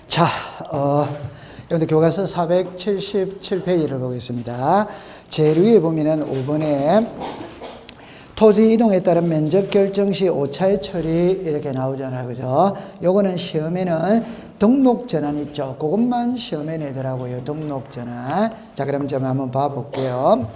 자, 여러분들 교과서 477페이지를 보겠습니다. 제일 위에 보면은 5번에 토지 이동에 따른 면적 결정 시 오차의 처리 이렇게 나오잖아요. 그죠? 요거는 시험에는 등록 전환 있죠. 그것만 시험에 내더라고요. 등록 전환. 자, 그럼 좀 한번 봐볼게요.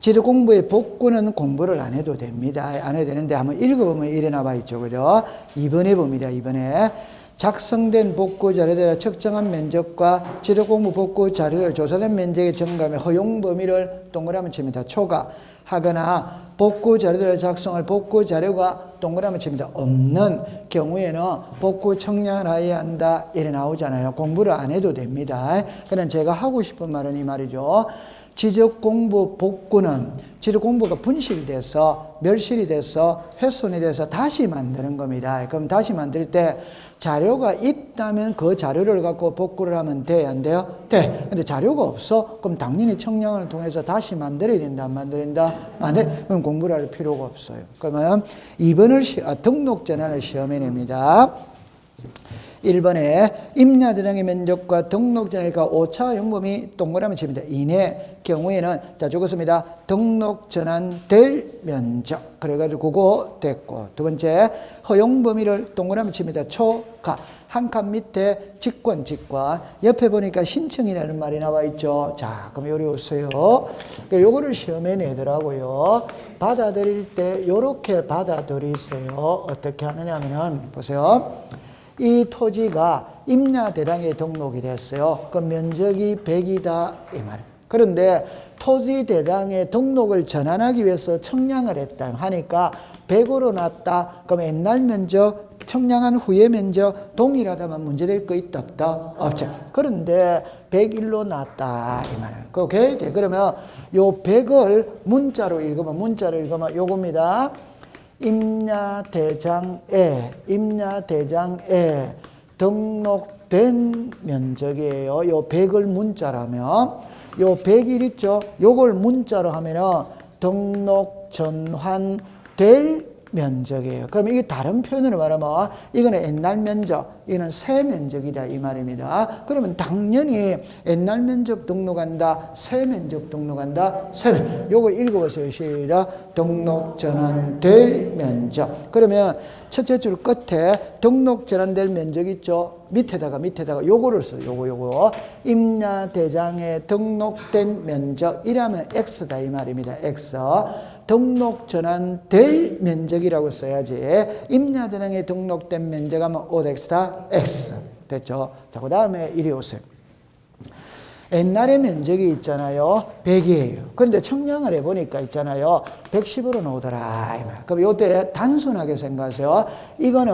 지리 공부의 복구는 공부를 안 해도 됩니다. 안 해도 되는데 한번 읽어보면 이래 나와 있죠. 그죠? 2번에 봅니다. 2번에. 작성된 복구 자료에 따라 측정한 면적과 지리공부 복구 자료에 조사된 면적의 증감의 허용 범위를 동그라미 칩니다. 초과하거나 복구 자료들을 작성할 복구 자료가 동그라미 칩니다. 없는 경우에는 복구 청량을 해야 한다. 이래 나오잖아요. 공부를 안 해도 됩니다. 그냥 제가 하고 싶은 말은 이 말이죠. 지적공부 복구는 지적공부가 분실이 돼서 멸실이 돼서 훼손이 돼서 다시 만드는 겁니다. 그럼 다시 만들 때 자료가 있다면 그 자료를 갖고 복구를 하면 돼? 안 돼요? 돼. 근데 자료가 없어? 그럼 당연히 청량을 통해서 다시 만들어야 된다. 안 만들어야 된다? 그럼 공부를 할 필요가 없어요. 그러면 2번을 등록 전환을 시험에 냅니다. 1번에 임야 대장의 면적과 등록 전환과 오차 용범위 동그라미 칩니다. 이내 경우에는 자 적었습니다. 등록 전환될 면적. 그래가지고 그거 됐고, 두 번째 허용 범위를 동그라미 칩니다. 초과. 한 칸 밑에 직권. 옆에 보니까 신청이라는 말이 나와 있죠. 자, 그럼 요리 오세요. 요거를 시험에 내더라고요. 받아들일 때 요렇게 받아들이세요. 어떻게 하느냐 하면은 보세요. 이 토지가 임야 대장에 등록이 됐어요. 그 면적이 100이다 이 말이에요. 그런데 토지 대장에 등록을 전환하기 위해서 청량을 했다 하니까 100으로 놨다. 그럼 옛날 면적 청량한 후의 면적 동일하다면 문제될 거 있다 없다? 없죠. 그런데 101로 놨다 이 말이에요. 오케이? 그러면 요 100을 문자로 읽으면 요겁니다. 임야대장에 등록된 면적이에요. 요 100을 문자라면 요 100일 있죠. 요걸 문자로 하면은 등록 전환될 면적이에요. 그럼 이게 다른 표현으로 말하면 이거는 옛날 면적, 이거는 새 면적이다 이 말입니다. 그러면 당연히 옛날 면적 등록한다, 새 면적 등록한다, 요거 읽어보세요. 시작. 등록 전환될 면적. 그러면 첫째 줄 끝에 등록 전환될 면적 있죠. 밑에다가 요거를 써요. 요거. 임야 대장에 등록된 면적 이라면 X다 이 말입니다. X. 등록 전환될 면적이라고 써야지. 임야 대장에 등록된 면적하면 OX다 X. 됐죠? 자, 그 다음에 이리 오세요. 옛날에 면적이 있잖아요. 100이에요. 그런데 청량을 해보니까 있잖아요. 110으로 나오더라. 그럼 요때 단순하게 생각하세요. 이거는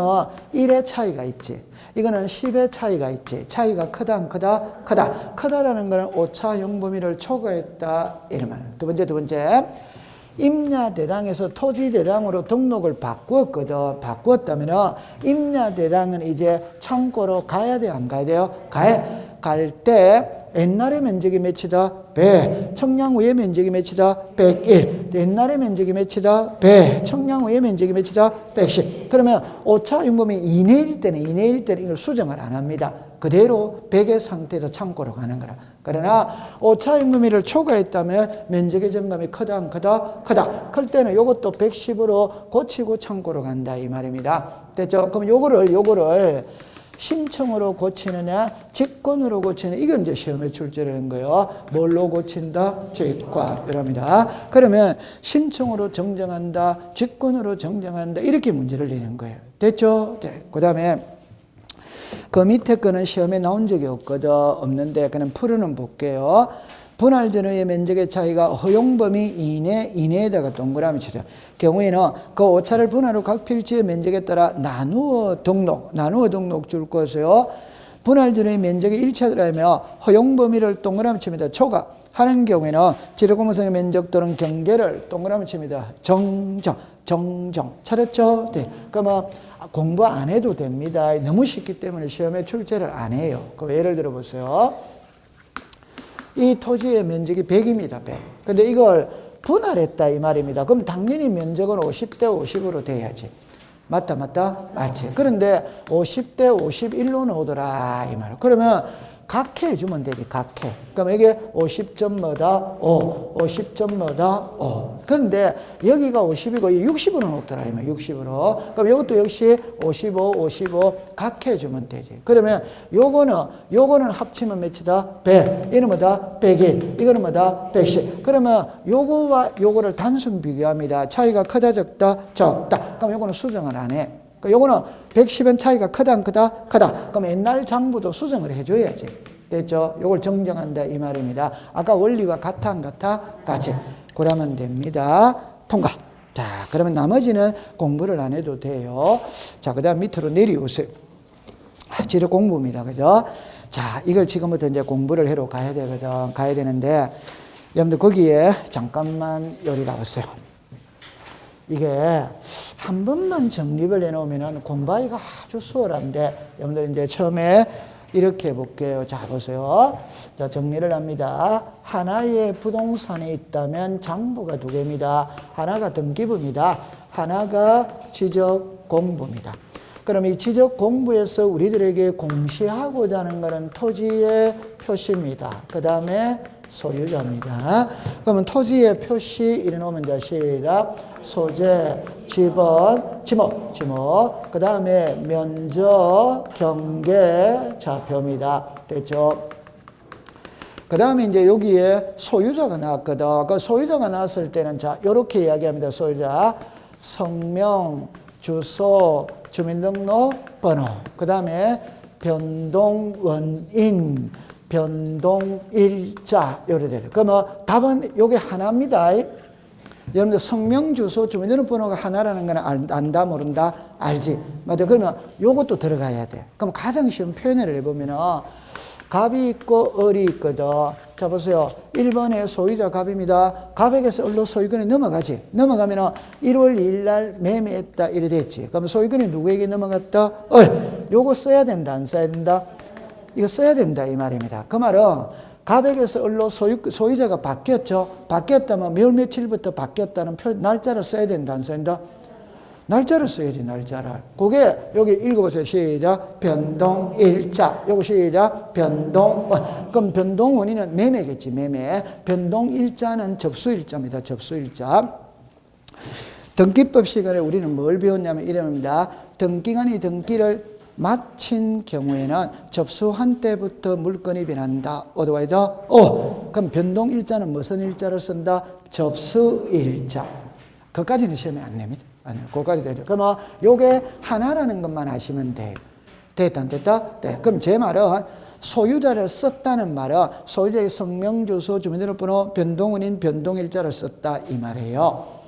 1의 차이가 있지. 이거는 10의 차이가 있지. 차이가 크다, 안 크다? 크다. 크다라는 거는 오차 용범위를 초과했다. 이러면. 두 번째. 임야 대장에서 토지 대장으로 등록을 바꾸었거든. 바꾸었다면 임야 대장은 이제 창고로 가야 돼요? 안 가야 돼요? 갈 때 옛날의 면적이 몇이다? 100. 청량 후의 면적이 몇이다? 101. 옛날의 면적이 몇이다? 100. 청량 후의 면적이 몇이다? 110. 그러면 오차 용범위 이내일 때는 이걸 수정을 안 합니다. 그대로 100의 상태에서 창고로 가는 거라. 그러나 오차 용범위를 초과했다면 면적의 증감이 크다 안 크다? 크다. 클 때는 이것도 110으로 고치고 창고로 간다 이 말입니다. 됐죠? 그럼 요거를 신청으로 고치느냐, 직권으로 고치느냐, 이건 이제 시험에 출제하는 거예요. 뭘로 고친다? 직권. 이랍니다. 그러면 신청으로 정정한다, 직권으로 정정한다, 이렇게 문제를 내는 거예요. 됐죠? 네. 그 다음에 그 밑에 거는 시험에 나온 적이 없는데, 그냥 풀어는 볼게요. 분할 전후의 면적의 차이가 허용 범위 이내에다가 동그라미 치죠. 경우에는 그 오차를 분할후 각 필지의 면적에 따라 나누어 등록 줄 것이요. 분할 전후의 면적이 일치하더라면 허용 범위를 동그라미 칩니다. 초과하는 경우에는 지리공무상의 면적 또는 경계를 동그라미 칩니다. 정정. 찾았죠? 네. 그러면 공부 안 해도 됩니다. 너무 쉽기 때문에 시험에 출제를 안 해요. 그럼 예를 들어 보세요. 이 토지의 면적이 100입니다. 100. 근데 이걸 분할했다 이 말입니다. 그럼 당연히 면적은 50대 50으로 돼야지. 맞다, 맞지. 그런데 50대 51로 나오더라, 이 말. 그러면 각해 해주면 되지, 각해. 그럼 이게 50점 뭐다? 5. 50점 뭐다? 5. 그런데 여기가 50이고 60으로 나오더라, 이 말. 60으로. 그럼 이것도 역시 55, 55 각해 해주면 되지. 그러면 요거는 합치면 몇이다? 100. 이는 뭐다? 101. 이거는 뭐다? 110. 그러면 요거와 요거를 단순 비교합니다. 차이가 크다, 적다? 적다. 그럼 요거는 수정을 안 해. 요거는 110은 차이가 크다, 안 크다? 크다. 그럼 옛날 장부도 수정을 해줘야지. 됐죠? 요걸 정정한다, 이 말입니다. 아까 원리와 같아, 안 같아? 같이. 그러면 됩니다. 통과. 자, 그러면 나머지는 공부를 안 해도 돼요. 자, 그 다음 밑으로 내려오세요. 지력 공부입니다. 그죠? 자, 이걸 지금부터 이제 공부를 하러 가야 되거든. 가야 되는데, 여러분들 거기에 잠깐만 요리 나왔어요. 이게 한 번만 정립을 해놓으면 공부하기가 아주 수월한데, 여러분들 이제 처음에 이렇게 해볼게요. 자, 보세요. 자, 정리를 합니다. 하나의 부동산이 있다면 장부가 두 개입니다. 하나가 등기부입니다. 하나가 지적공부입니다. 그럼 이 지적공부에서 우리들에게 공시하고자 하는 것은 토지의 표시입니다. 그 다음에 소유자입니다. 그러면 토지의 표시 이래놓으면 이제 시작 소재, 지번, 지목. 그 다음에 면적, 경계, 좌표입니다. 됐죠? 그 다음에 이제 여기에 소유자가 나왔거든. 그 소유자가 나왔을 때는 자, 요렇게 이야기합니다. 소유자. 성명, 주소, 주민등록번호. 그 다음에 변동 원인, 변동일자. 요래 돼요. 그러면 답은 요게 하나입니다. 여러분들 성명, 주소, 주민등록번호가 하나라는 건 안다, 모른다? 알지? 맞아. 그러면 요것도 들어가야 돼. 그럼 가장 쉬운 표현을 해보면은 갑이 있고 을이 있거든. 자, 보세요. 1번에 소유자 갑입니다. 갑에게서 을로 소유권이 넘어가지. 넘어가면은 1월 2일 날 매매했다. 이래 됐지. 그럼 소유권이 누구에게 넘어갔다? 을. 요거 써야 된다, 안 써야 된다? 이거 써야 된다, 이 말입니다. 그 말은 갑에게서 을로 소유자가 바뀌었죠. 바뀌었다면 몇 며칠부터 바뀌었다는 날짜를 써야 된다, 안 써야 된다? 날짜를 써야지, 날짜를. 그게 여기 읽어보세요. 시작. 변동일자. 요거 시작. 변동원. 그럼 변동원인은 매매겠지, 매매. 변동일자는 접수일자입니다, 접수일자. 등기법 시간에 우리는 뭘 배웠냐면 이럽니다. 등기관이 등기를 마친 경우에는 접수한 때부터 물건이 변한다. 어디와이더? 그럼 변동일자는 무슨 일자를 쓴다? 접수일자. 그까지는 시험에 안 냅니다. 그까지 되죠. 그럼 요게 하나라는 것만 아시면 돼요. 됐다, 안 됐다? 네. 그럼 제 말은 소유자를 썼다는 말은 소유자의 성명, 주소, 주민등록번호, 변동원인, 변동일자를 썼다 이 말이에요.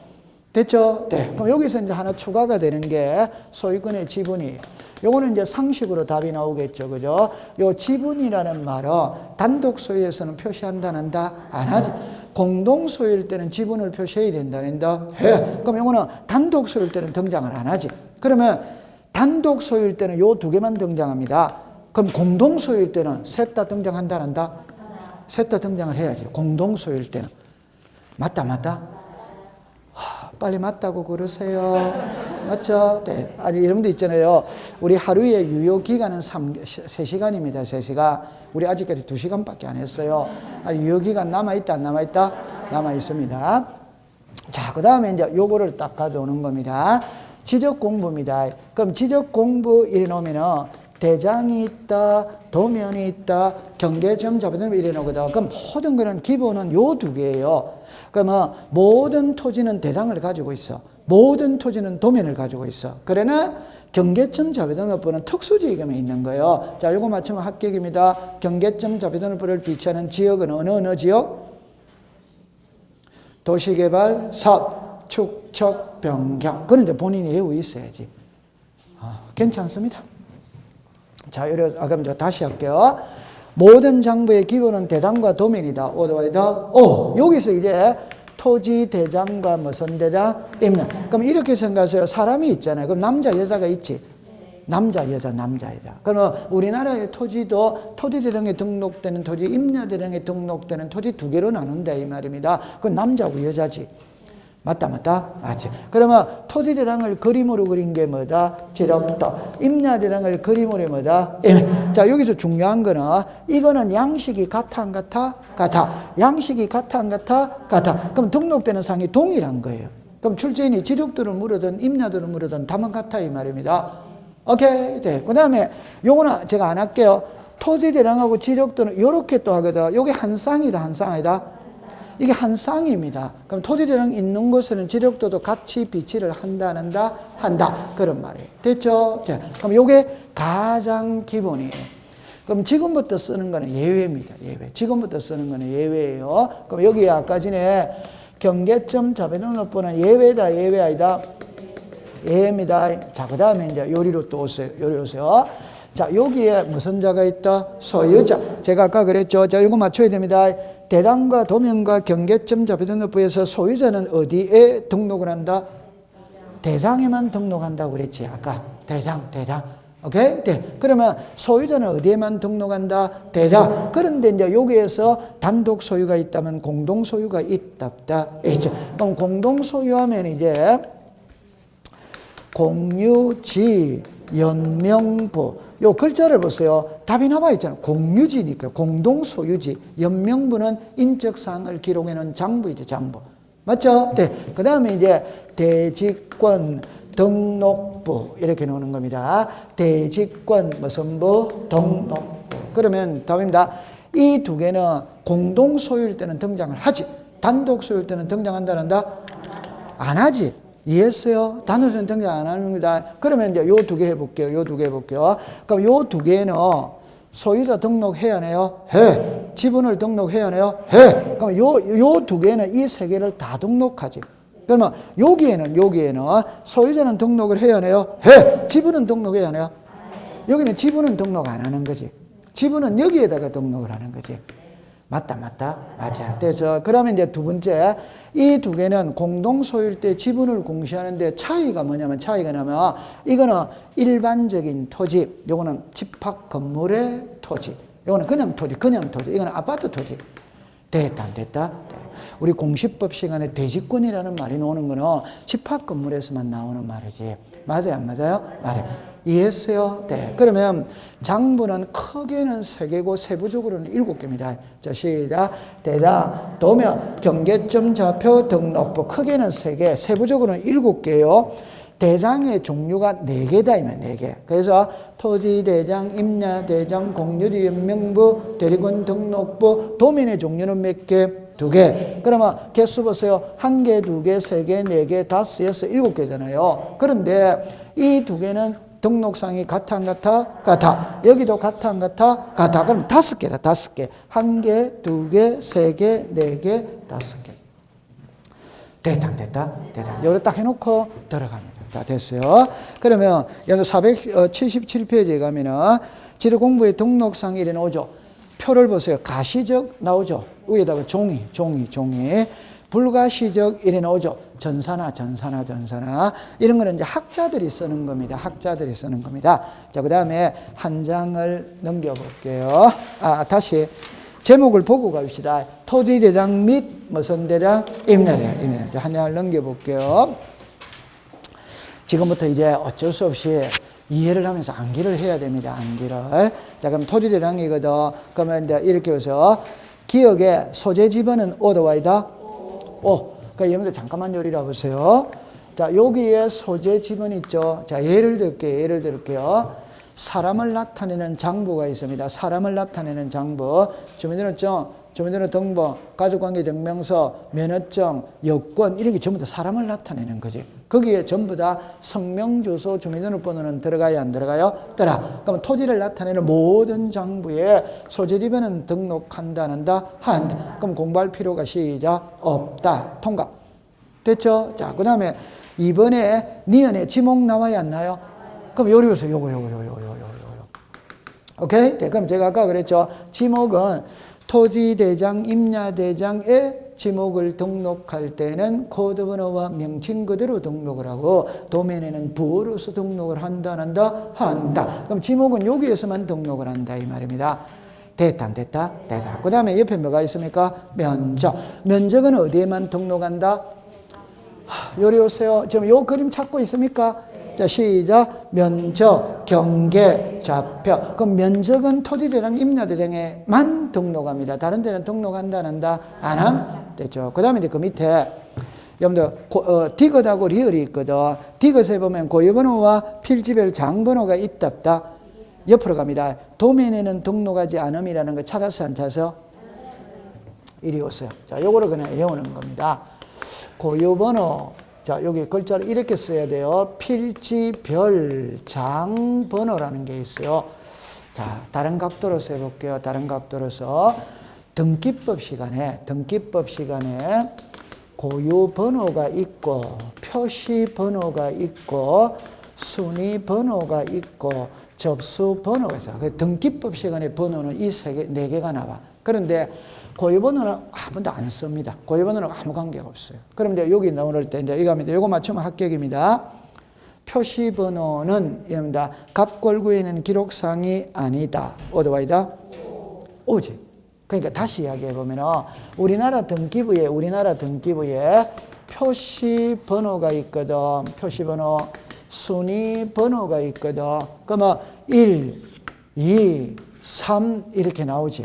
됐죠? 네. 그럼 여기서 이제 하나 추가가 되는 게 소유권의 지분이. 요거는 이제 상식으로 답이 나오겠죠. 그죠? 요 지분이라는 말은 단독 소유에서는 표시한다, 안 한다? 안 하지. 공동 소유일 때는 지분을 표시해야 된다, 안 한다? 해. 그럼 요거는 단독 소유일 때는 등장을 안 하지. 그러면 단독 소유일 때는 요 두 개만 등장합니다. 그럼 공동 소유일 때는 셋 다 등장한다, 안 한다? 셋 다 등장을 해야지. 공동 소유일 때는. 맞다, 맞다? 빨리 맞다고 그러세요. 맞죠? 네. 아니, 이런 분도 있잖아요. 우리 하루에 유효기간은 3시간입니다. 3시간. 우리 아직까지 2시간밖에 안 했어요. 유효기간 남아있다, 안 남아있다? 남아있습니다. 자, 그 다음에 이제 요거를 딱 가져오는 겁니다. 지적공부입니다. 그럼 지적공부 이래 놓으면은 대장이 있다, 도면이 있다, 경계점 잡아두면 이래 놓거든. 그럼 모든 거는 기본은 요 두 개예요. 그러면 모든 토지는 대장을 가지고 있어. 모든 토지는 도면을 가지고 있어. 그러나 경계점 자비등록부는 특수지역에만 있는 거예요. 자, 요거 맞추면 합격입니다. 경계점 자비등록부를 비치하는 지역은 어느 지역? 도시개발, 사업, 축척, 변경. 그런데 본인이 외우고 있어야지. 괜찮습니다. 자, 그럼 다시 할게요. 모든 장부의 기본은 대장과 도면이다. 여기서 이제 토지 대장과 무슨 대장? 임명. 그럼 이렇게 생각하세요. 사람이 있잖아요. 그럼 남자, 여자가 있지? 남자, 여자. 그러면 우리나라의 토지도 토지 대장에 등록되는 토지, 임야 대장에 등록되는 토지 두 개로 나눈다 이 말입니다. 그건 남자고 여자지. 맞다, 맞다? 맞지. 그러면 토지대장을 그림으로 그린 게 뭐다? 지력도. 임야대장을 그림으로 뭐다? 자, 여기서 중요한 거는 이거는 양식이 같아, 안 같아? 같아. 양식이 같아, 안 같아? 같아. 그럼 등록되는 상이 동일한 거예요. 그럼 출제인이 지력도를 물으든 임야도를 물으든 답은 같아, 이 말입니다. 오케이? 네. 그 다음에 요거는 제가 안 할게요. 토지대장하고 지력도는 요렇게 또 하거든. 요게 한 쌍이다, 한 쌍 아니다? 이게 한 쌍입니다. 그럼 토지대장 있는 곳에는 지력도도 같이 비치를 한다. 그런 말이에요. 됐죠? 자, 그럼 요게 가장 기본이에요. 그럼 지금부터 쓰는 거는 예외입니다. 예외. 지금부터 쓰는 거는 예외예요. 그럼 여기 아까 전에 경계점 자배등록부는 예외다, 예외 아니다? 예외입니다. 자, 그 다음에 이제 요리로 또 오세요. 요리 오세요. 자, 여기에 무슨 자가 있다? 소유자. 제가 아까 그랬죠. 자, 이거 맞춰야 됩니다. 대장과 도면과 경계점 자배등록부에서 소유자는 어디에 등록을 한다? 대장에만 등록한다고 그랬지. 아까 대장. 오케이? 네. 그러면 소유자는 어디에만 등록한다? 대장. 그런데 이제 여기에서 단독 소유가 있다면 공동 소유가 있다. 있죠. 그럼 공동 소유하면 이제 공유지, 연명부. 요 글자를 보세요. 답이 나와 있잖아요. 공유지니까 공동소유지. 연명부는 인적사항을 기록해놓은 장부이죠. 장부. 맞죠? 네. 그 다음에 이제 대지권, 등록부 이렇게 놓는 겁니다. 대지권, 무슨 부? 등록부. 그러면 답입니다. 이 두 개는 공동소유일 때는 등장을 하지. 단독 소유일 때는 등장한다? 안 하지. 이해했어요? 단독소유는 등장 안 합니다. 그러면 이제 요 두 개 해볼게요. 요 두 개 해볼게요. 그럼 요 두 개는 소유자 등록해야 하네요? 해. 지분을 등록해야 하네요? 해. 그럼 요 두 개는 이 세 개를 다 등록하지. 그러면 여기에는 소유자는 등록을 해야 하네요? 해. 지분은 등록해야 하네요? 여기는 지분은 등록 안 하는 거지. 지분은 여기에다가 등록을 하는 거지. 맞다. 맞아. 그래서 그러면 이제 두 번째, 이 두 개는 공동 소유일 때 지분을 공시하는데 차이가 뭐냐면 이거는 일반적인 토지, 요거는 집합 건물의 토지, 요거는 그냥 토지, 이거는 아파트 토지. 됐다, 안 됐다? 네. 우리 공시법 시간에 대지권이라는 말이 나오는 거는 집합 건물에서만 나오는 말이지. 맞아요, 안 맞아요? 맞아요. 이해했어요? 네. 그러면 장부는 크게는 3개고 세부적으로는 7개입니다. 자, 시작. 대장, 도면, 경계점, 좌표, 등록부. 크게는 3개, 세부적으로는 7개예요. 대장의 종류가 4개다, 이면 4개. 그래서 토지대장, 임야대장, 공유지, 연명부, 대리권, 등록부, 도면의 종류는 몇 개? 2개. 그러면 개수 보세요. 1개, 2개, 3개, 4개, 5, 6, 7개잖아요. 그런데 이 2개는 등록상이 같아, 안 같아? 같아. 여기도 같아, 안 같아? 같아. 그럼 5개다, 5개. 1개, 2개, 3개, 4개, 5개. 됐다. 요거 딱 해놓고 들어갑니다. 자, 됐어요. 그러면 여기 477페이지에 가면은 지리공부의 등록상이 이래 나오죠. 표를 보세요. 가시적 나오죠. 위에다가 종이. 불가시적 이래 나오죠. 전사나. 이런 거는 이제 학자들이 쓰는 겁니다. 자, 그 다음에 한 장을 넘겨볼게요. 다시 제목을 보고 갑시다. 토지대장 및 무슨 대장? 임야대장. 한 장을 넘겨볼게요. 지금부터 이제 어쩔 수 없이 이해를 하면서 암기를 해야 됩니다. 자, 그럼 토지대장이거든. 그러면 이제 이렇게 해서 기억에 소재 지번은 오더와이다? 그러니까 여러분들 잠깐만 요리라 보세요. 자, 여기에 소재 지번 있죠. 자, 예를 들게요. 사람을 나타내는 장부가 있습니다. 사람을 나타내는 장부. 주민등록증, 주민등록등본, 가족관계증명서, 면허증, 여권 이런 게 전부 다 사람을 나타내는 거지. 거기에 전부 다 성명, 주소, 주민등록번호는 들어가요, 안 들어가요? 그럼 토지를 나타내는 모든 장부에 소재지번은 등록한다, 안 한다? 한다. 그럼 공부할 필요가 시작 없다. 통과. 됐죠? 자, 그 다음에 이번에 니은에 지목 나와야 안 나요? 그럼 요리에서 요거. 오케이? 네, 그럼 제가 아까 그랬죠. 지목은 토지대장, 임야대장에 지목을 등록할 때는 코드번호와 명칭 그대로 등록을 하고 도면에는 부호로서 등록을 한다, 안 한다? 한다. 그럼 지목은 여기에서만 등록을 한다 이 말입니다. 됐다, 안 됐다? 됐다. 그 다음에 옆에 뭐가 있습니까? 면적. 면적은 어디에만 등록한다? 요리 오세요. 지금 요 그림 찾고 있습니까? 자, 시작. 면적, 경계, 좌표. 그럼 면적은 토지대랑 임야대령에만 등록합니다. 다른 데는 등록한다, 안 한다? 안 함? 됐죠. 그 다음에 이제 그 밑에, 여러분들, 디귿하고 리얼이 있거든. 디귿에 보면 고유번호와 필지별 장번호가 있다, 없다? 옆으로 갑니다. 도면에는 등록하지 않음이라는 거 찾아서 안 찾아서? 이리 오세요. 자, 요거를 그냥 외우는 겁니다. 고유번호. 자, 여기 글자를 이렇게 써야 돼요. 필지별 장번호라는 게 있어요. 자, 다른 각도로서 해볼게요. 다른 각도로서. 등기법 시간에 고유번호가 있고, 표시번호가 있고, 순위번호가 있고, 접수번호가 있어요. 등기법 시간에 번호는 이 네 개가 나와. 그런데 고유번호는 아무도 안 씁니다. 고유번호는 아무 관계가 없어요. 그럼 이제 여기 나올 때 이제 이거 합니다. 이거 맞추면 합격입니다. 표시번호는 입니다. 갑골구에는 기록상이 아니다. 어디와이다? 오지. 그러니까 다시 이야기해 보면은 우리나라 등기부에 표시번호가 있거든. 표시번호, 순위번호가 있거든. 그러면 1, 2, 3 이렇게 나오지.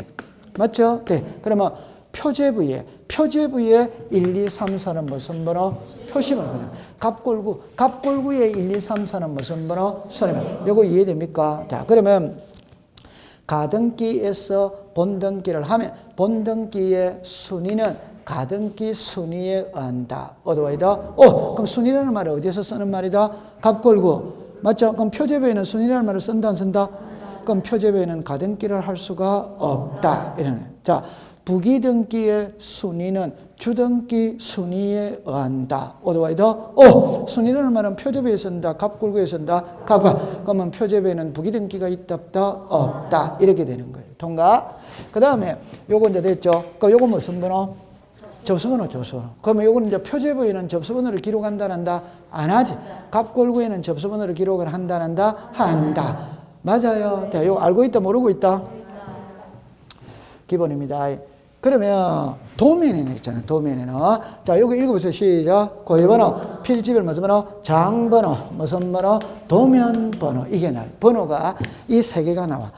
맞죠? 네. 그러면 표제부에 1, 2, 3, 4는 무슨 번호? 표시번호. 갑골구에 1, 2, 3, 4는 무슨 번호? 선행번호. 이거 이해됩니까? 자, 그러면 가등기에서 본등기를 하면 본등기의 순위는 가등기 순위에 의한다. 어디와이다? 그럼 순위라는 말은 어디서 쓰는 말이다? 갑골구. 맞죠? 그럼 표제부에는 순위라는 말을 쓴다, 안 쓴다? 그럼 표제부에는 가등기를 할 수가 없다. 이런. 자, 부기등기의 순위는 주등기 순위에 의한다. 어디와이다? 순위라는 말은 표제부에 쓴다, 갑골구에 쓴다, 갑골. 그러면 표제부에는 부기등기가 있다, 없다? 없다. 이렇게 되는 거예요. 통과? 그 다음에 요거 이제 됐죠? 그럼 요거 무슨 번호? 접수번호. 그러면 요거는 이제 표제부에는 접수번호를 기록한다, 안 한다? 안 하지. 갑골구에는 접수번호를 기록을 한다, 안 한다? 한다. 맞아요. 자, 이거 알고 있다, 모르고 있다? 기본입니다. 그러면 도면에는 있잖아요. 도면에는. 자, 여기 읽어보세요. 시작. 고유번호, 필지별 무슨 번호? 장번호, 무슨 번호? 도면번호. 이게 나와요. 번호가 이 세 개가 나와.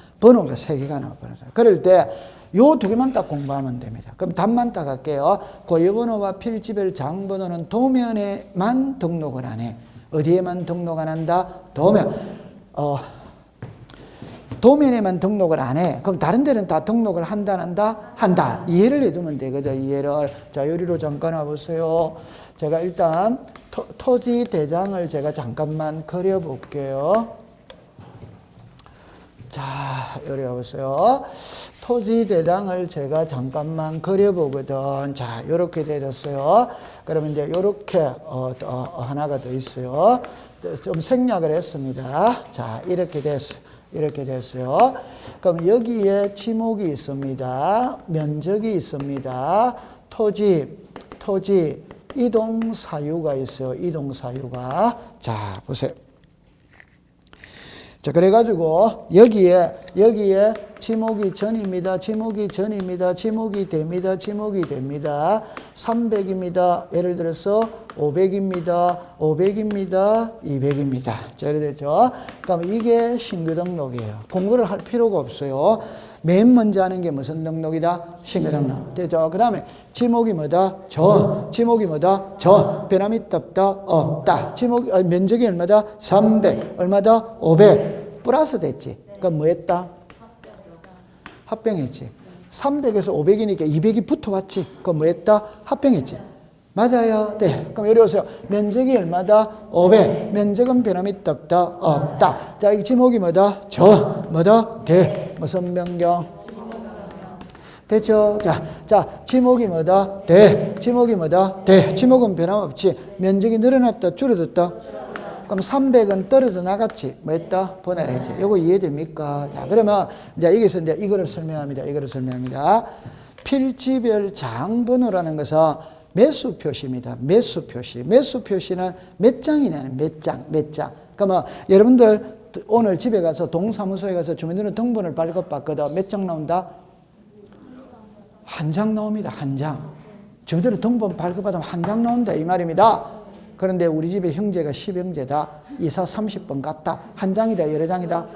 그럴 때 요 두 개만 딱 공부하면 됩니다. 그럼 답만 딱 할게요. 고유번호와 필지별 장번호는 도면에만 등록을 안 해. 어디에만 등록 안 한다? 도면. 도면에만 등록을 안 해. 그럼 다른 데는 다 등록을 한다, 안 한다? 한다. 이해를 해두면 되거든, 이해를. 자, 요리로 잠깐 와보세요. 제가 일단 토지 대장을 제가 잠깐만 그려볼게요. 자, 요리 와보세요. 토지 대장을 제가 잠깐만 그려보거든. 자, 요렇게 되었어요. 그러면 이제 요렇게, 하나가 더 있어요. 좀 생략을 했습니다. 자, 이렇게 됐어요. 그럼 여기에 지목이 있습니다. 면적이 있습니다. 토지, 이동사유가 있어요. 이동사유가. 자, 보세요. 자, 그래가지고 여기에 지목이 전입니다. 지목이 됩니다. 300입니다. 예를 들어서 500입니다. 200입니다. 자, 예를 들죠. 그럼 이게 신규 등록이에요. 공부를 할 필요가 없어요. 맨 먼저 하는 게 무슨 등록이다? 신규 등록. 되죠? 그 다음에 지목이 뭐다? 지목이 뭐다? 변함이 있다, 없다. 면적이 얼마다? 300. 얼마다? 500. 플러스 됐지. 그럼 뭐 했다? 합병했지. 300에서 500이니까 200이 붙어왔지. 그럼 뭐 했다? 합병했지. 맞아요. 네. 그럼 여기 오세요. 면적이 얼마다? 500. 면적은 변함이 있다, 없다. 자, 이 지목이 뭐다? 뭐다? 대. 무슨 변경? 됐죠? 자, 지목이 뭐다? 대. 지목이 뭐다? 대. 지목은 변함없지. 면적이 늘어났다, 줄어들었다? 그럼 300은 떨어져 나갔지. 뭐 했다? 보내랬지. 이거 이해됩니까? 자, 그러면 이제 여기서 이제 이거를 설명합니다. 필지별 장번호라는 것은 매수 표시입니다. 매수 표시는 몇 장이냐는 몇 장. 그러면 여러분들 오늘 집에 가서 동사무소에 가서 주민등록 등본을 발급받거든. 몇 장 나온다? 한 장 나옵니다. 한 장. 주민등록 등본 발급받으면 한 장 나온다 이 말입니다. 그런데 우리 집에 형제가 10형제다. 이사 30번 갔다. 한 장이다, 여러 장이다.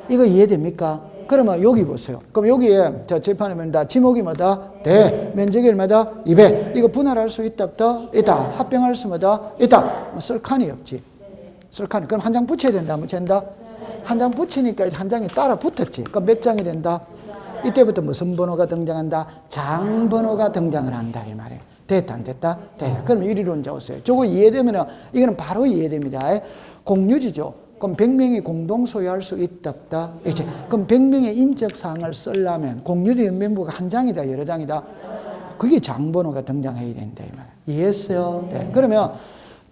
이거 이해됩니까? 그러면 여기 보세요. 그럼 여기에 저 재판에 보면 지목이 뭐다? 대. 면적이 얼마다? 200. 이거 분할할 수 있다, 없다? 있다. 합병할 수 뭐다? 있다. 쓸 칸이 없지. 쓸 칸이. 그럼 한 장 붙여야 된다, 못 된다? 한 장 붙이니까 한 장이 따라 붙었지. 그럼 몇 장이 된다? 이때부터 무슨 번호가 등장한다? 장 번호가 등장을 한다, 이 말이에요. 됐다, 안 됐다? 됐다. 그럼 이리론자 오세요. 저거 이해되면, 이거는 바로 이해됩니다. 공유지죠. 그럼 100명이 공동 소유할 수 있다, 없다? 이제. 그럼 100명의 인적 사항을 쓰려면 공유지 연면부가 한 장이다, 여러 장이다? 그게 장번호가 등장해야 된다, 이 말이에요. 이해했어요? 네. 그러면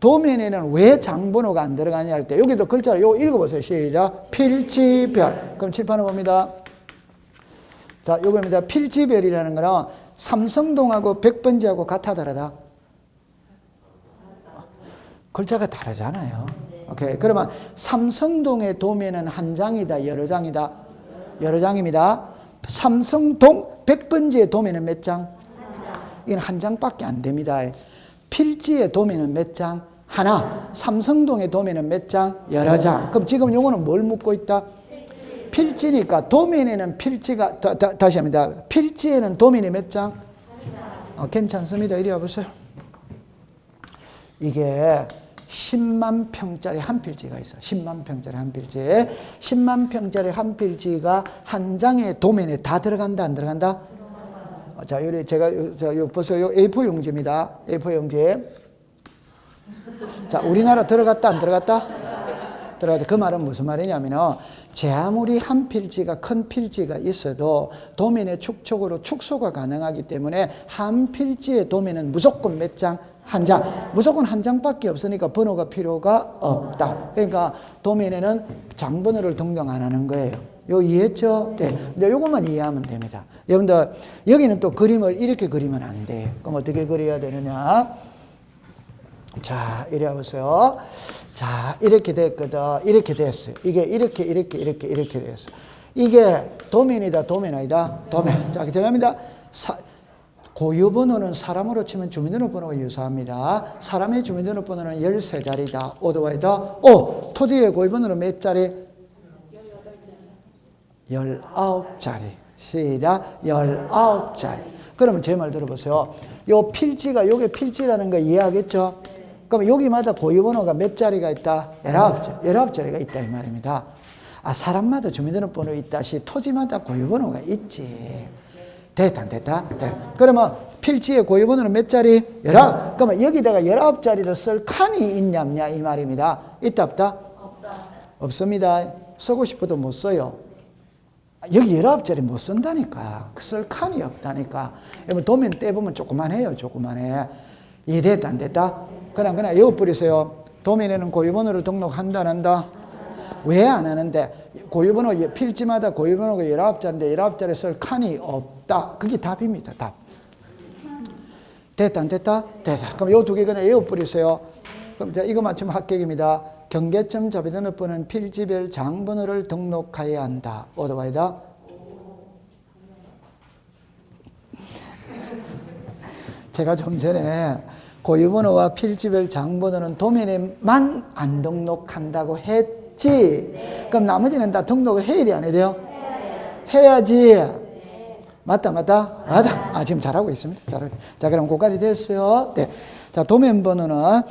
도면에는 왜 장번호가 안 들어가냐 할 때, 여기도 글자를 요거 읽어보세요. 시작. 필지별. 그럼 칠판을 봅니다. 자, 요겁니다. 필지별이라는 거는 삼성동하고 백번지하고 같아, 다르다? 글자가 다르잖아요. 오케이. 그러면 삼성동의 도면은 한 장이다, 여러 장이다? 여러 장입니다. 삼성동 백번지의 도면은 몇 장? 이건 한 장밖에 안 됩니다. 필지의 도면은 몇 장? 하나. 삼성동의 도면은 몇 장? 여러 장. 그럼 지금 요거는 뭘 묻고 있다? 필지니까 도면에는 필지가 다시 합니다. 필지에는 도면이 몇 장? 괜찮습니다. 이리 와보세요. 이게 10만 평짜리 한 필지가 있어. 10만 평짜리 한 필지. 10만 평짜리 한 필지가 한 장의 도면에 다 들어간다, 안 들어간다? 자, 요리 제가 요 보세요. 요 A4 용지입니다. A4 용지. 자, 우리나라 들어갔다, 안 들어갔다? 들어갔다. 그 말은 무슨 말이냐면은 제 아무리 한 필지가 큰 필지가 있어도 도면의 축척으로 축소가 가능하기 때문에 한 필지의 도면은 무조건 몇 장? 한 장. 무조건 한 장밖에 없으니까 번호가 필요가 없다. 그러니까 도면에는 장번호를 등록 안 하는 거예요. 요 이해했죠? 네. 근데 요것만 이해하면 됩니다. 여러분들, 여기는 또 그림을 이렇게 그리면 안 돼. 그럼 어떻게 그려야 되느냐? 자, 이리 와보세요. 자, 이렇게 됐거든. 이렇게 됐어요. 이게 이렇게 됐어. 이게 도면이다, 도면 아니다? 도면. 자, 들어갑니다. 고유번호는 사람으로 치면 주민등록번호가 유사합니다. 사람의 주민등록번호는 13자리다. 오도와이다. 오, 토지의 고유번호는 몇 자리? 19자리. 시작. 19자리. 그러면 제 말 들어보세요. 요 필지가, 요게 필지라는 거 이해하겠죠? 그럼 여기마다 고유번호가 몇 자리가 있다? 19자리. 19자리가 있다, 이 말입니다. 아, 사람마다 주민등록번호 있다시 토지마다 고유번호가 있지. 됐다, 안 됐다? 됐다. 그러면 필지의 고유번호는 몇 자리? 19. 그러면 여기다가 19자리를 쓸 칸이 있냐, 없냐, 이 말입니다. 있다, 없다? 없다. 없습니다. 쓰고 싶어도 못 써요. 여기 19자리 못 쓴다니까. 쓸 칸이 없다니까. 여러분, 도면 떼보면 조그만해요, 조그만해. 이해됐다, 안 됐다? 그냥 여기 뿌리세요. 도면에는 고유번호를 등록한다, 안 한다? 왜 안 하는데? 고유번호, 필지마다 고유번호가 19자리인데 19자리 쓸 칸이 없다. 그게 답입니다, 답. 됐다, 안 됐다? 됐다. 그럼 요 두 개 그냥 외워 뿌리세요. 그럼 이거 맞추면 합격입니다. 경계점 자비등록번호는 필지별 장번호를 등록해야 한다. 오도와이다. 제가 좀 전에 고유번호와 필지별 장번호는 도면에만 안 등록한다고 했지. 그럼 나머지는 다 등록을 해야 돼, 안 해야 돼요? 해야지. 맞다. 아, 지금 잘하고 있습니다. 잘하고. 자, 그럼 고까지 됐어요. 네. 자, 도면 번호는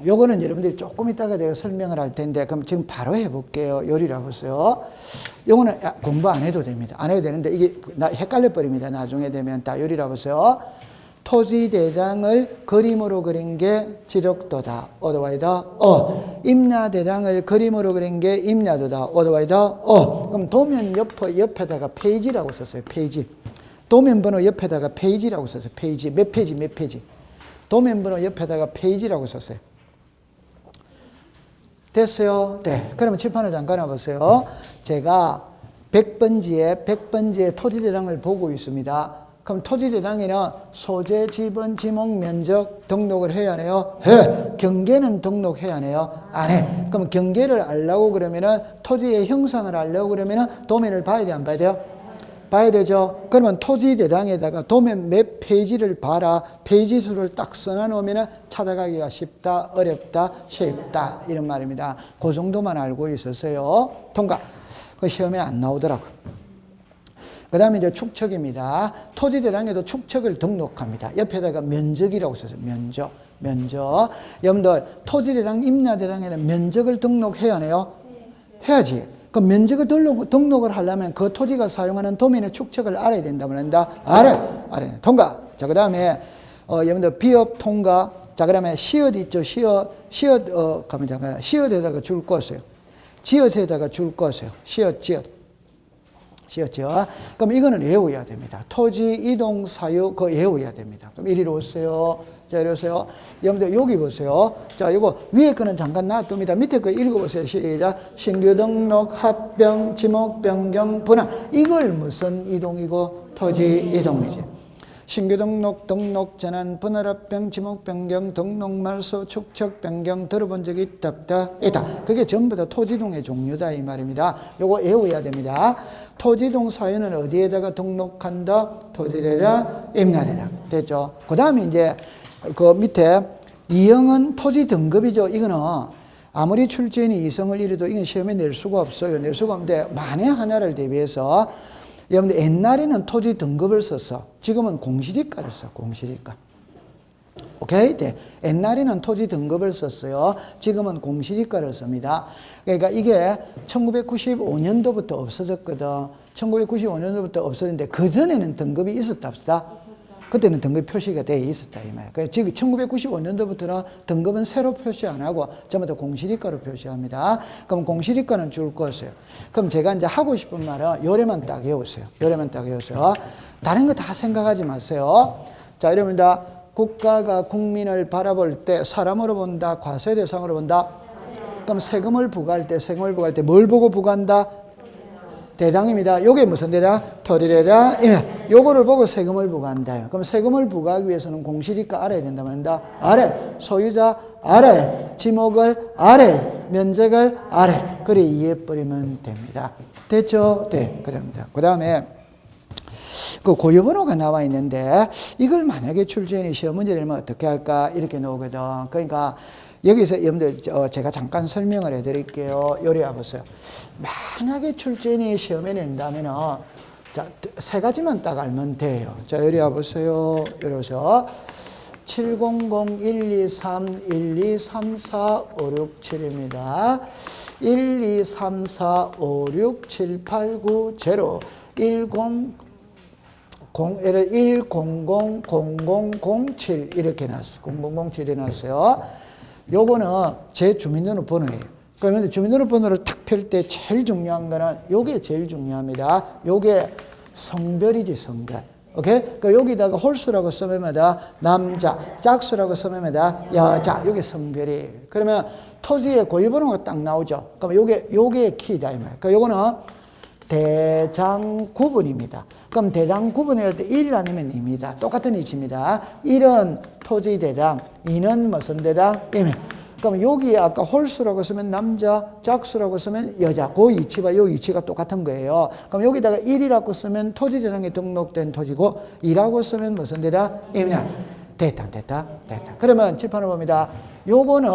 요거는 여러분들이 조금 이따가 제가 설명을 할 텐데, 그럼 지금 바로 해볼게요. 요리라 보세요. 요거는 공부 안 해도 됩니다. 안 해도 되는데, 이게 헷갈려 버립니다. 나중에 되면 다 요리라 보세요. 토지 대장을 그림으로 그린 게 지력도다. 오도와이다. 임야 대장을 그림으로 그린 게 임야도다. 오도와이다. 그럼 도면 옆에다가 페이지라고 썼어요. 페이지. 도면 번호 옆에다가 페이지라고 썼어요. 페이지. 몇 페이지. 도면 번호 옆에다가 페이지라고 썼어요. 됐어요? 네. 그러면 칠판을 잠깐 놔보세요. 제가 100번지에 토지 대장을 보고 있습니다. 그럼 토지 대장에는 소재, 지번, 지목, 면적 등록을 해야 하네요? 해. 경계는 등록해야 하네요? 안 해. 그럼 경계를 알려고 그러면은 토지의 형상을 알려고 그러면은 도면을 봐야 돼, 안 봐야 돼요? 봐야 되죠. 그러면 토지 대장에다가 도면 몇 페이지를 봐라. 페이지 수를 딱 써놔놓으면 찾아가기가 쉽다, 어렵다, 쉽다 이런 말입니다. 그 정도만 알고 있으세요. 통과. 그 시험에 안 나오더라고요. 그 다음에 이제 축척입니다. 토지 대장에도 축척을 등록합니다. 옆에다가 면적이라고 써서 면적. 여러분들 토지 대장, 임야 대장에는 면적을 등록해야 하네요. 해야지. 그 면적을 등록을 하려면 그 토지가 사용하는 도면의 축척을 알아야 된다 말한다. 알아요. 통과. 자, 그 다음에 여러분들 비업 통과. 자, 그 다음에 시옷 있죠. 가면 잠깐 시옷에다가 줄 것이요. 지읒에다가 줄 것이요. 지읒. 그럼 이거는 외워야 됩니다. 토지 이동 사유 그거 외워야 됩니다. 그럼 이리로 오세요. 자, 이리 오세요. 여러분들 여기 보세요. 자, 이거 위에 거는 잠깐 놔둡니다. 밑에 거 읽어보세요. 시작. 신규 등록, 합병, 지목 변경, 분할. 이걸 무슨 이동이고 토지 이동이지. 신규 등록, 등록 전환, 분할 합병, 지목 변경, 등록 말소, 축척 변경 들어본 적이 있다. 그게 전부 다 토지동의 종류다 이 말입니다. 요거 외워야 됩니다. 토지동 사유는 어디에다가 등록한다? 토지대장, 임야대장. 됐죠? 그 다음에 이제 그 밑에 이형은 토지 등급이죠. 이거는 아무리 출제인이 이성을 이래도 이건 시험에 낼 수가 없어요. 낼 수가 없는데 만에 하나를 대비해서 여러분들 옛날에는 토지 등급을 썼어. 지금은 공시지가를 써. 공시지가. 오케이? 네. 옛날에는 토지 등급을 썼어요. 지금은 공시지가를 씁니다. 그러니까 이게 1995년도부터 없어졌거든. 1995년도부터 없어졌는데 그전에는 등급이 있었다 없었다? 그때는 등급 표시가 돼 있었다 이 말이야. 그래서 지금 1995년도부터는 등급은 새로 표시 안 하고 전부 다 공시지가로 표시합니다. 그럼 공시지가는 줄 것이에요. 그럼 제가 이제 하고 싶은 말은 요래만 딱 외우세요. 다른 거 다 생각하지 마세요. 자, 이러면다. 국가가 국민을 바라볼 때 사람으로 본다, 과세 대상으로 본다. 그럼 세금을 부과할 때 뭘 보고 부과한다? 대장입니다. 요게 무슨 대장? 토지대장. 요거를 보고 세금을 부과한다. 그럼 세금을 부과하기 위해서는 공시지가 알아야 된다 말한다. 알아요. 소유자 알아요. 지목을 알아요. 면적을 알아요. 그래 이해버리면 됩니다. 됐죠? 네. 그럽니다. 그 다음에 그 고유번호가 나와 있는데 이걸 만약에 출제인이 시험 문제 내면 어떻게 할까 이렇게 나오거든. 그러니까 여기서 여러분들 제가 잠깐 설명을 해드릴게요. 요리 와보세요. 만약에 출제인이 시험에 낸다면은 자, 세 가지만 딱 알면 돼요. 자, 요리 와보세요. 요리 오세요. 700-123-123-4-5-6-7입니다. 123-4-5-6-7-8-9-0 100007 이렇게 놨어요. 0007이 놨어요. 요거는 제 주민등록번호예요. 그러면 주민등록번호를 탁 펼 때 제일 중요한 거는 요게 제일 중요합니다. 요게 성별이지, 성별. 오케이? 그러니까 여기다가 홀수라고 쓰면 남자, 짝수라고 쓰면 여자. 요게 성별이. 그러면 토지의 고유번호가 딱 나오죠. 그럼 요게 키다 이 말이에요. 그러니까 요거는 대장 구분입니다. 그럼 대장 구분할 때 1 아니면 2입니다. 똑같은 위치입니다. 1은 토지 대장, 2는 무슨 대장? 그럼 여기 아까 홀수라고 쓰면 남자, 짝수라고 쓰면 여자. 그 위치와 요 위치가 똑같은 거예요. 그럼 여기다가 1이라고 쓰면 토지 대장에 등록된 토지고 2라고 쓰면 무슨 대장? 됐다. 그러면 칠판을 봅니다. 요거는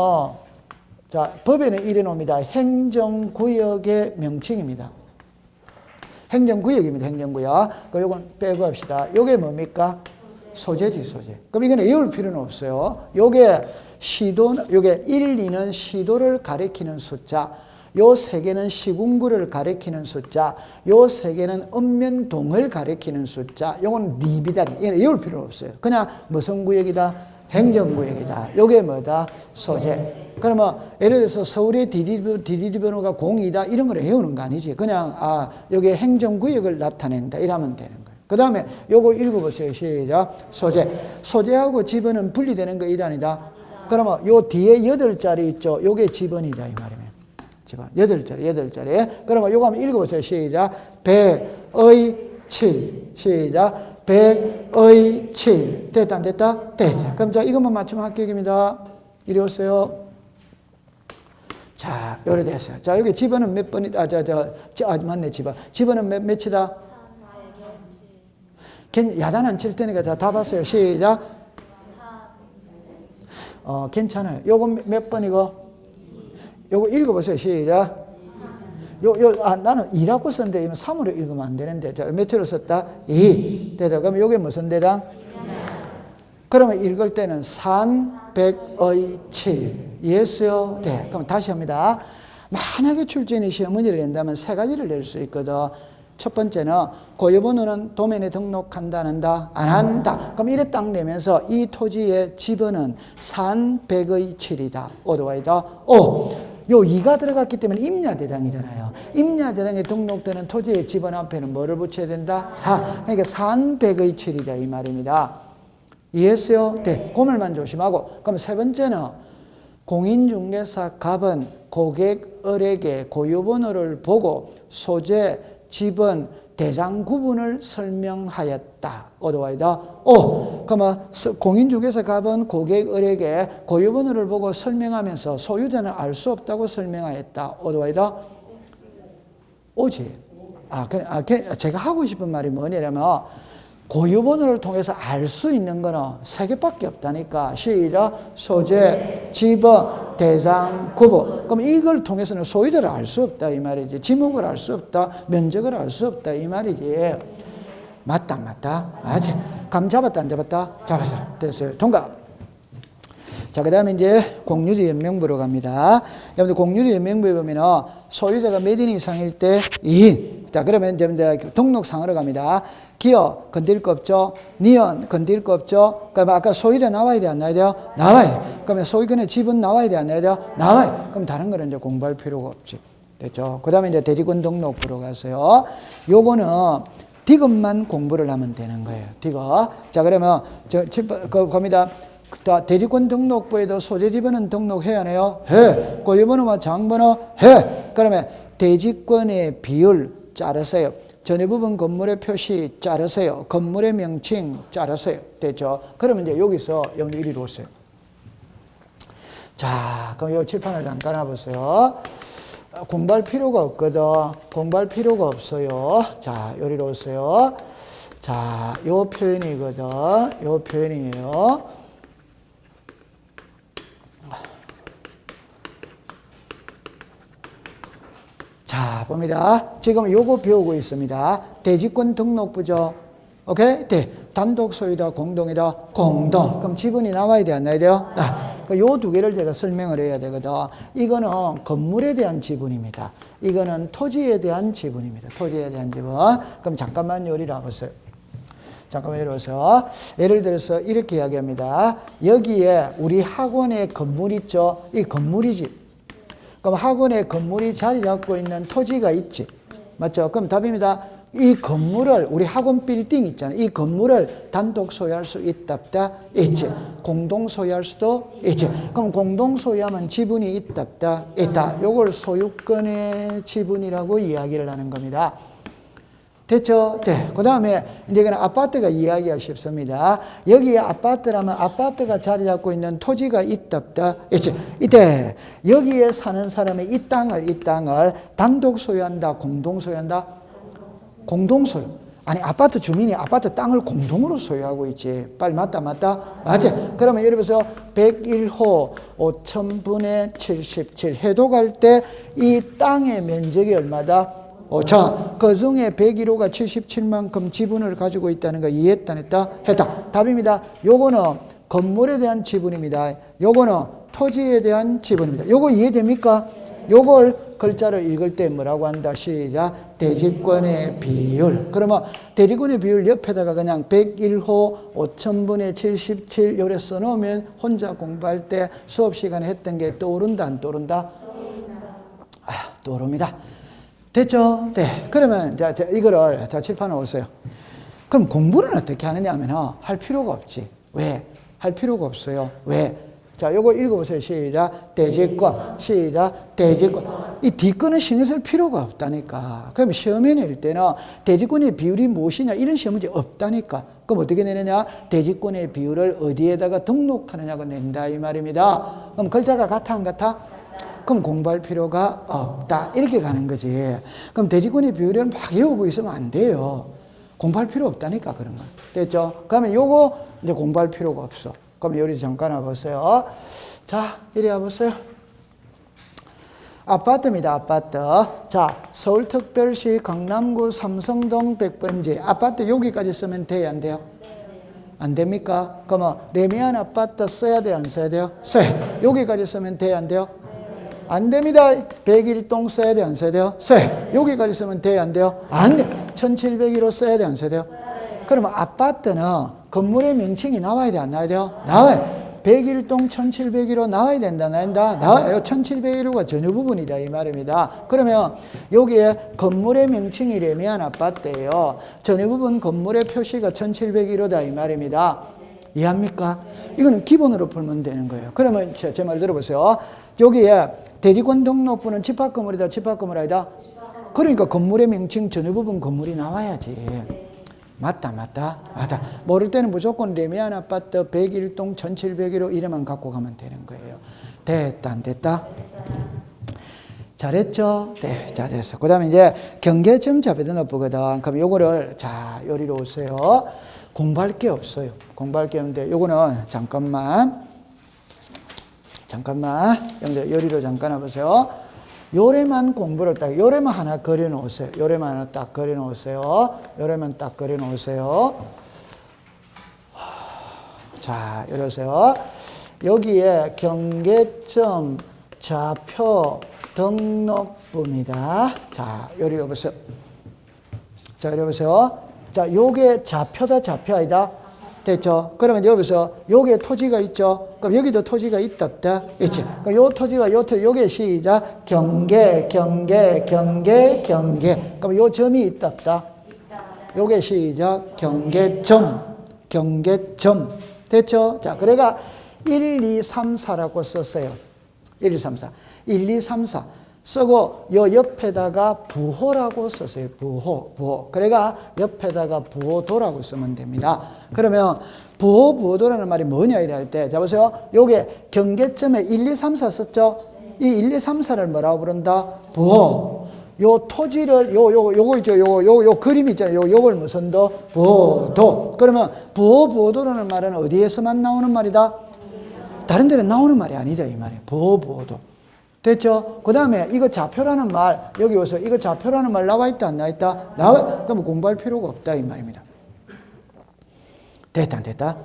자, 법에는 이래 놓습니다. 행정구역의 명칭입니다. 행정구역입니다. 행정구역. 그럼 요건 빼고 합시다. 요게 뭡니까? 소재지, 소재. 그럼 이거는 외울 필요는 없어요. 요게 요게 1, 2는 시도를 가리키는 숫자. 요 세 개는 시군구를 가리키는 숫자. 요 세 개는 읍면동을 가리키는 숫자. 요건 리비다리. 얘는 외울 필요 없어요. 그냥 무슨 구역이다? 행정구역이다. 요게 뭐다? 소재. 그러면 예를 들어서 서울의 DDD 번호가 02다 이런 걸 외우는 거 아니지. 그냥 여기 행정구역을 나타낸다 이러면 되는 거예요. 그 다음에 요거 읽어보세요. 시작. 소재. 소재하고 지번은 분리되는 거 이단이다. 그러면 요 뒤에 8자리 있죠. 요게 지번이다 이 말이에요. 지번. 8자리. 그러면 요거 한번 읽어보세요. 시작. 100의 7. 시작. 100의 7. 됐다 안 됐다? 됐다. 그럼 자 이것만 맞추면 합격입니다. 이리 오세요. 자, 요래 됐어요. 자, 여기 집어는 몇 번이다? 맞네, 집어. 집어는 몇이다? 야단 안 칠 테니까 다 봤어요. 시작. 괜찮아요. 요거 몇 번이고? 요거 읽어보세요. 시작. 나는 2라고 썼는데 3으로 읽으면 안 되는데. 자, 몇으로 썼다? 2. 됐다. 그럼 요게 무슨 대당? 그러면 읽을 때는 산백의 7. 이해했어요? 네. 그럼 다시 합니다. 만약에 출제인이 시험 문제를 낸다면 세 가지를 낼 수 있거든. 첫 번째는 고유번호는 도면에 등록한다는다, 안 한다. 그럼 이래 딱 내면서 이 토지의 지번은 산백의 7이다. 오도와이다. 요 2가 들어갔기 때문에 임야대장이잖아요. 임야대장에 등록되는 토지의 지번 앞에는 뭐를 붙여야 된다? 4. 그러니까 산백의 7이다 이 말입니다. 이해했어요? 네. 고물만 조심하고. 그럼 세 번째는 공인중개사 갑은 고객을에게 고유번호를 보고 소재, 지번, 대장 구분을 설명하였다. 오도와이다. 그러면 공인중개사 갑은 고객을에게 고유번호를 보고 설명하면서 소유자는 알 수 없다고 설명하였다. 오도와이다. 오지. 제가 하고 싶은 말이 뭐냐면 고유번호를 통해서 알 수 있는 거는 3개밖에 없다니까. 시작. 소재, 지번, 대상, 구분. 그럼 이걸 통해서는 소유자를 알 수 없다 이 말이지. 지목을 알 수 없다. 면적을 알 수 없다 이 말이지. 맞다 안 맞다? 맞지. 감 잡았다 안 잡았다? 잡았어. 됐어요. 통과. 자, 그 다음에 이제 공유지 연명부로 갑니다. 여러분들 공유지 연명부에 보면은 소유자가 몇 인 이상일 때 2인. 자, 그러면 이제 등록상으로 갑니다. 기업 건들 거 없죠? 니은 건들 거 없죠? 그럼 아까 소유자 나와야 돼, 안 나와야 돼요? 나와야 돼. 그러면 소유권의 지분 나와야 돼, 안 나와야 돼요? 나와야 돼. 그럼 다른 거는 이제 공부할 필요가 없지. 됐죠? 그 다음에 이제 대리권 등록부로 가세요. 요거는 디귿만 공부를 하면 되는 거예요. 디귿. 자, 그러면 겁니다. 대리권 등록부에도 소재 지번은 등록해야 하네요. 해. 고유번호와 장번호 해. 그러면 대지권의 비율 자르세요. 전에 부분 건물의 표시 자르세요. 건물의 명칭 자르세요. 됐죠? 그러면 이제 여기서 여러분들 이리로 오세요. 자, 그럼 이 칠판을 잠깐 놔보세요. 공부할 필요가 없거든. 공부할 필요가 없어요. 자, 여기로 오세요. 자, 요 표현이거든. 요 표현이에요. 자, 봅니다. 지금 요거 배우고 있습니다. 대지권 등록부죠. 오케이? 네. 단독 소유다, 공동이다, 공동. 그럼 지분이 나와야 돼, 안 나와야 돼요? 요 두 개를 제가 설명을 해야 되거든. 이거는 건물에 대한 지분입니다. 이거는 토지에 대한 지분입니다. 토지에 대한 지분. 그럼 잠깐만 요리를 해보세요. 잠깐만 이러세요. 예를 들어서 이렇게 이야기합니다. 여기에 우리 학원의 건물 있죠? 이 건물이지. 그럼 학원에 건물이 자리 잡고 있는 토지가 있지. 맞죠? 그럼 답입니다. 이 건물을, 우리 학원 빌딩 있잖아요. 이 건물을 단독 소유할 수 있다, 없다? 있지. 공동 소유할 수도 있지. 그럼 공동 소유하면 지분이 있다, 없다? 있다. 요걸 소유권의 지분이라고 이야기를 하는 겁니다. 됐죠? 네. 그 다음에 이제 이거는 아파트가 이야기가 쉽습니다. 여기에 아파트라면 아파트가 자리 잡고 있는 토지가 있다, 없다? 있지. 이때 여기에 사는 사람이 이 땅을 단독 소유한다, 공동 소유한다? 공동 소유. 아니, 아파트 주민이 아파트 땅을 공동으로 소유하고 있지. 빨리 맞다, 맞다? 맞지? 그러면 예를 들어서 101호 5000분의 77 해도 갈 때 이 땅의 면적이 얼마다? 자, 그 중에 101호가 77만큼 지분을 가지고 있다는 거 이해했다, 했다? 했다. 답입니다. 요거는 건물에 대한 지분입니다. 요거는 토지에 대한 지분입니다. 요거 이해됩니까? 요걸 글자를 읽을 때 뭐라고 한다? 시작. 대지권의 비율. 그러면 대지권의 비율 옆에다가 그냥 101호 5000분의 77 요래 써놓으면 혼자 공부할 때 수업 시간에 했던 게 떠오른다, 안 떠오른다? 떠오릅니다. 됐죠? 네. 그러면, 자, 이거를, 자, 칠판에 오세요. 그럼 공부는 어떻게 하느냐 하면, 할 필요가 없지. 왜? 할 필요가 없어요. 왜? 자, 요거 읽어보세요. 시작. 대지권. 시작. 대지권. 이 뒷권은 신경 쓸 필요가 없다니까. 그럼 시험에 낼 때는 대지권의 비율이 무엇이냐, 이런 시험 문제 없다니까. 그럼 어떻게 내느냐? 대지권의 비율을 어디에다가 등록하느냐고 낸다, 이 말입니다. 그럼 글자가 같아, 안 같아? 그럼 공부할 필요가 없다. 이렇게 가는 거지. 그럼 대지권의 비율을 막 외우고 있으면 안 돼요. 공부할 필요 없다니까, 그런 건. 됐죠? 그러면 요거 이제 공부할 필요가 없어. 그럼 요리 잠깐 와보세요. 자, 이리 와보세요. 아파트입니다, 아파트. 자, 서울특별시 강남구 삼성동 100번지. 아파트 여기까지 쓰면 돼요, 안 돼요? 안 됩니까? 그러면 레미안 아파트 써야 돼요, 안 써야 돼요? 써요. 여기까지 쓰면 돼요, 안 돼요? 안 됩니다. 101동 써야 돼요, 안 써야 돼요? 써요. 여기까지 쓰면 돼요, 안 돼요? 안 돼. 1701호 써야 돼요, 안 써야 돼요? 그러면 아파트는 건물의 명칭이 나와야 돼요, 안 나와야 돼요? 나와요. 101동 1701호 나와야 된다, 나온다? 나와요. 1701호가 전유 부분이다, 이 말입니다. 그러면 여기에 건물의 명칭이 레미안 아파트예요. 전유 부분 건물의 표시가 1701호다, 이 말입니다. 이해합니까? 이거는 기본으로 풀면 되는 거예요. 그러면 제 말 들어보세요. 여기에 대지권 등록부는 집합건물이다, 집합건물 아니다? 그러니까 건물의 명칭 전유 부분 건물이 나와야지. 맞다. 모를 때는 무조건 레미안 아파트 101동 1701호 이름만 갖고 가면 되는 거예요. 됐다, 안 됐다? 잘했죠? 네, 잘했어. 그 다음에 이제 경계점 자배등록부거든. 그럼 요거를, 자, 요리로 오세요. 공부할 게 없어요. 공부할 게 없는데, 요거는 잠깐만. 여러분들, 요리로 잠깐 와보세요. 요래만 공부를 딱, 요래만 하나 그려놓으세요. 요래만 하나 딱 그려놓으세요. 요래만 딱 그려놓으세요. 자, 이러세요. 여기에 경계점 좌표 등록부입니다. 자, 요리 보세요. 자, 이리 보세요. 자, 요게 좌표다, 좌표 아니다? 됐죠? 그러면 여기서 여기에 토지가 있죠? 그럼 여기도 토지가 있다, 없다? 있지. 그럼 요 토지와 요게 시작. 경계. 그럼 요 점이 있다, 없다? 요게 시작. 경계점. 됐죠? 자, 그래가 1, 2, 3, 4라고 썼어요. 1, 2, 3, 4. 1, 2, 3, 4. 쓰고 요 옆에다가 부호라고 썼어요. 부호. 그래가 옆에다가 부호도라고 쓰면 됩니다. 그러면 부호도라는 말이 뭐냐 이래 할 때, 자 보세요. 요게 경계점에 1, 2, 3, 4 썼죠? 이 1, 2, 3, 4를 뭐라고 부른다? 부호. 요 토지를 요거 있죠. 요 그림 있잖아요. 요걸 무슨 도? 부호도. 그러면 부호도라는 말은 어디에서만 나오는 말이다? 다른 데는 나오는 말이 아니다 이 말이에요. 부호도. 됐죠? 그 다음에 이거 좌표라는 말, 여기 와서 이거 좌표라는 말 나와 있다, 안 나와 있다? 나와. 그럼 공부할 필요가 없다, 이 말입니다. 됐다, 안 됐다?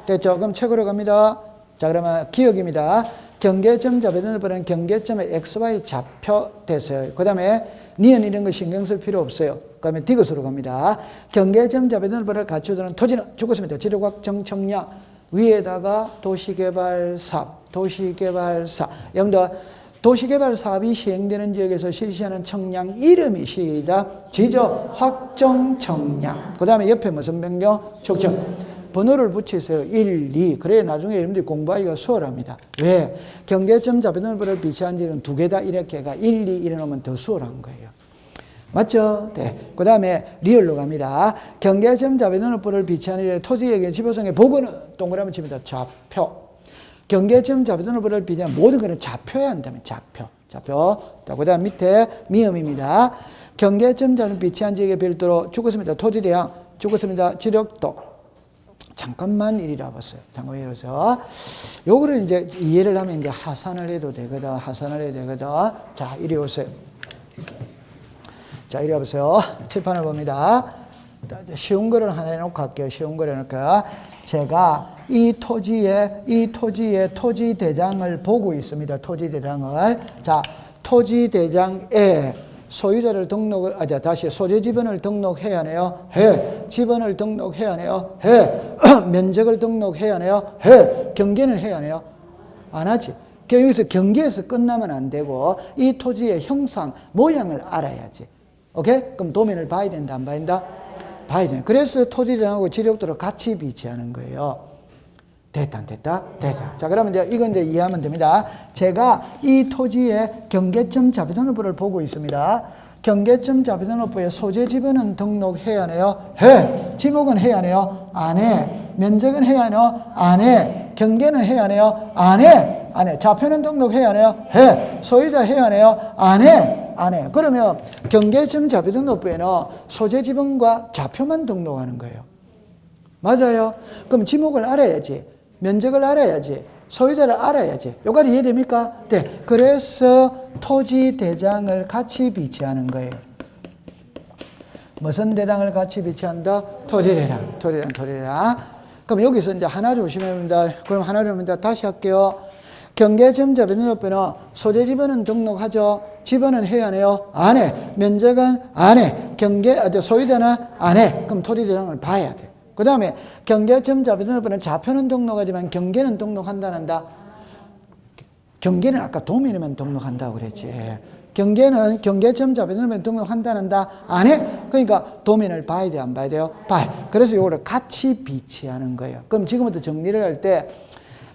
됐죠? 그럼 책으로 갑니다. 자, 그러면 기억입니다. 경계점 자배등록부는 경계점의 XY 좌표 됐어요. 그 다음에 니은 이런 거 신경 쓸 필요 없어요. 그 다음에 디귿으로 갑니다. 경계점 자배등록부를 갖추는 토지는 죽었습니다. 지도각정 청량 위에다가 도시개발사업. 여러분들 도시개발 사업이 시행되는 지역에서 실시하는 청량 이름이 시작. 지적 확정 청량. 그 다음에 옆에 무슨 변경? 촉정. 번호를 붙이세요. 1, 2. 그래야 나중에 여러분들이 공부하기가 수월합니다. 왜? 경계점 자배등록부를 비치한 지역은 두 개다 이렇게 가 1, 2 이래놓으면 더 수월한 거예요. 맞죠? 네. 그 다음에 리얼로 갑니다. 경계점 자배등록부를 비치한 지역의 토지에게 지표성의 보고는 동그라미 칩니다. 좌표. 경계점 자배등록부를 비대한 모든 것은 좌표해야 한다면 좌표. 자, 그 다음 밑에 미음입니다. 경계점 자는 비치한 지역에 별도로 죽었습니다. 토지대항 죽었습니다. 지력도. 잠깐만 이리라 봤어요. 잠깐만 이러세요. 요거를 이제 이해를 하면 이제 하산을 해도 되거든. 자, 이리 오세요. 자, 이리 와보세요. 칠판을 봅니다. 쉬운 거를 하나 해놓고 갈게요. 제가 이 토지의 토지 대장을 보고 있습니다. 토지 대장을. 자, 토지 대장에 소유자를 다시 소재 지번을 등록해야 하네요. 지번을 등록해야 하네요. 면적을 등록해야 하네요. 경계는 해야 하네요. 안 하지. 여기서 경계에서 끝나면 안 되고 이 토지의 형상, 모양을 알아야지. 오케이? 그럼 도면을 봐야 된다, 안 봐야 된다? 봐야 돼. 그래서 토지대장하고 지력도를 같이 비치하는 거예요. 됐다, 안 됐다? 됐다. 자, 그러면 이건 이해하면 됩니다. 제가 이 토지의 경계점 자배등록부를 보고 있습니다. 경계점 자배등록부에 소재 지번은 등록해야 하네요. 지목은 해야 하네요. 안 해. 면적은 해야 하네요. 안 해. 경계는 해야 하네요. 안 해. 좌표는 등록해야 하네요. 소유자 해야 하네요. 안 해. 안 해. 그러면 경계점 자료등록부에는 소재 지번과 좌표만 등록하는 거예요. 맞아요? 그럼 지목을 알아야지. 면적을 알아야지. 소유자를 알아야지. 여기까지 이해됩니까? 네. 그래서 토지 대장을 같이 비치하는 거예요. 무슨 대장을 같이 비치한다? 토지 대장. 토지 대장. 그럼 여기서 이제 하나 조심해야 됩니다. 그럼 하나 조심합니다. 다시 할게요. 경계점 자료등록부는 소재 지번은 등록하죠. 지번은 해야 안 해요? 안 해. 면적은 안 해. 소유자는 안 해. 그럼 토지 대장을 봐야 돼. 그 다음에 경계점 자료등록부는 좌표는 등록하지만 경계는 등록한다는다. 경계는 아까 도면에만 등록한다고 그랬지. 경계는 경계점 자료등록부에 등록한다는다. 안 해? 그러니까 도면을 봐야 돼, 안 봐야 돼요? 봐요. 그래서 이거를 같이 비치하는 거예요. 그럼 지금부터 정리를 할 때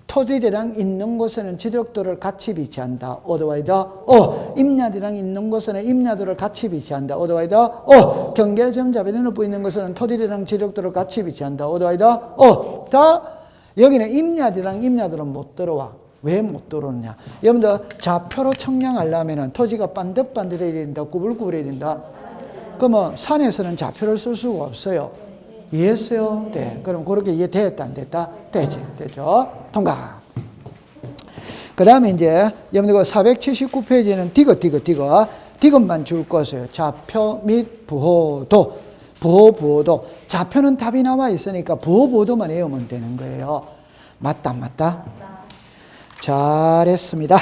토지대장 있는 곳에는 지적도를 같이 비치한다. 어드와이더. 임야대장 있는 곳에는 임야도를 같이 비치한다. 어드와이더. 경계점 자료등록부 있는 곳에는 토지대장 지적도를 같이 비치한다. 어드와이더. 여기는 임야대장 임야도는 못 들어와. 왜 못 들어오느냐? 여러분들 좌표로 청량하려면 토지가 반듯반듯해야 된다. 구불구불해야 된다. 그러면 산에서는 좌표를 쓸 수가 없어요. 이해했어요? 네. 그럼 그렇게 이해됐다, 안 됐다? 되지. 되죠? 통과. 그 다음에 이제, 여러분들 479페이지는 디귿만 줄 것이에요. 좌표 및 부호도. 부호도. 좌표는 답이 나와 있으니까 부호도만 외우면 되는 거예요. 맞다, 안 맞다? 잘했습니다.